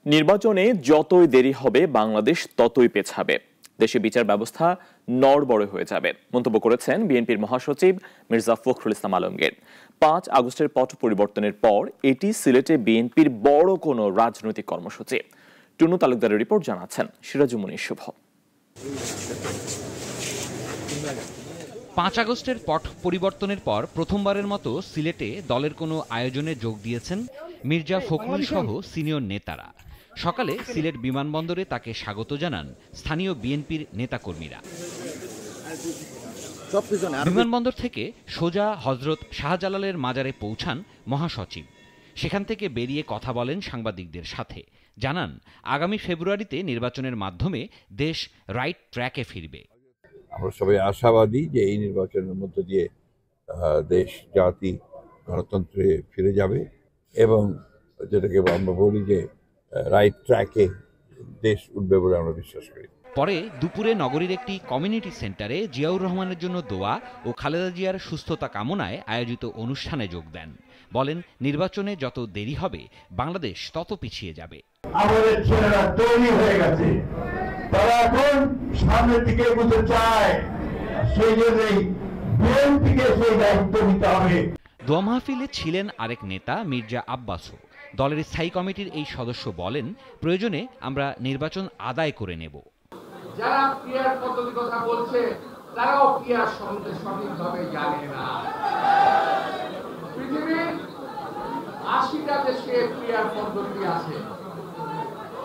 নির্বাচনে যতই দেরি হবে বাংলাদেশ ততই পেছাবে, দেশে বিচার ব্যবস্থা নড়বড়ে হয়ে যাবে মন্তব্য করেছেন বিএনপির মহাসচিব মির্জা ফখরুল ইসলাম আলমগীর। ৫ আগস্টের পট পরিবর্তনের পর এটি সিলেটে বিএনপির বড় কোনো রাজনৈতিক কর্মসূচি। টুনু তালুকদারের রিপোর্ট জানাচ্ছেন সিরাজুল মুনির শুভ। ৫ আগস্টের পট পরিবর্তনের পর প্রথমবারের মতো সিলেটে দলের কোনো আয়োজনে যোগ দিয়েছেন মির্জা ফখরুল সহ সিনিয়র নেতারা। সকালে সিলেট বিমানবন্দরে তাকে স্বাগত জানান স্থানীয় বিএনপির নেতাকর্মীরা। বিমানবন্দর থেকে সোজা হজরত শাহজালালের মাজারে পৌঁছান মহাসচিব। সেখান থেকে বেরিয়ে কথা বলেন সাংবাদিকদের সাথে, জানান আগামী ফেব্রুয়ারিতে নির্বাচনের মাধ্যমে দেশ রাইট ট্র্যাকে ফিরবে। আমরা সবাই আশাবাদী যে এই নির্বাচনের মধ্য দিয়ে দেশ জাতি গণতন্ত্রে ফিরে যাবে এবং যেটাকে আমরা বলি যে রাইট ট্র্যাকে দেশ উঠবে বলে আমরা বিশ্বাস করি। পরে দুপুরে নগরীর একটি কমিউনিটি সেন্টারে জিয়াউর রহমানের জন্য দোয়া ও খালেদা জিয়ার সুস্থতা কামনায় আয়োজিত অনুষ্ঠানে যোগ দেন। বলেন, নির্বাচনে যত দেরি হবে বাংলাদেশ তত পিছিয়ে যাবে। আমাদের ছেলেরা তৈরি হয়ে গেছে, তারা এখন সামনের দিকে এগোতে চায়, সেই জন্যই বিএনপিকে সেই দায়িত্ব নিতে হবে। দোয়া মাহফিলে ছিলেন আরেক নেতা মির্জা আব্বাসও। দলের স্থায়ী কমিটির এই সদস্য বলেন, প্রয়োজনে আমরা নির্বাচন আদায় করে নেব। যারা পিয়ার পদ্ধতির কথা বলছে তারাও পিয়ার সম্বন্ধে সঠিকভাবে জানে না। পৃথিবীর ৮০টা দেশে পিয়ার পদ্ধতি আছে।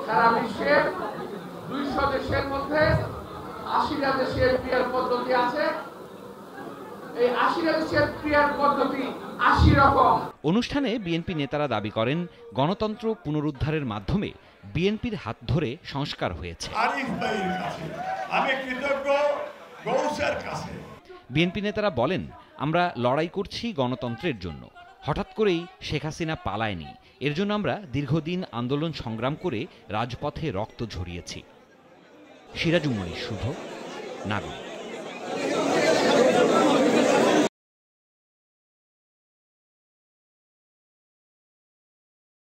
সারা বিশ্বের ২০০ দেশের মধ্যে ৮০টা দেশের পিয়ার পদ্ধতি আছে। এই ৮০টা দেশের পিয়ার পদ্ধতি ৮০ রকম। অনুষ্ঠানে বিএনপি নেতারা দাবি করেন, গণতন্ত্র পুনরুদ্ধারের মাধ্যমে বিএনপির হাত ধরে সংস্কার হয়েছে। বিএনপি নেতারা বলেন, আমরা লড়াই করছি গণতন্ত্রের জন্য। হঠাৎ করেই শেখ হাসিনা পালায়নি। এর জন্য আমরা দীর্ঘদিন আন্দোলন সংগ্রাম করে রাজপথে রক্ত ঝরিয়েছি। সিরাজুল মুনির শুভ, নাগরিক।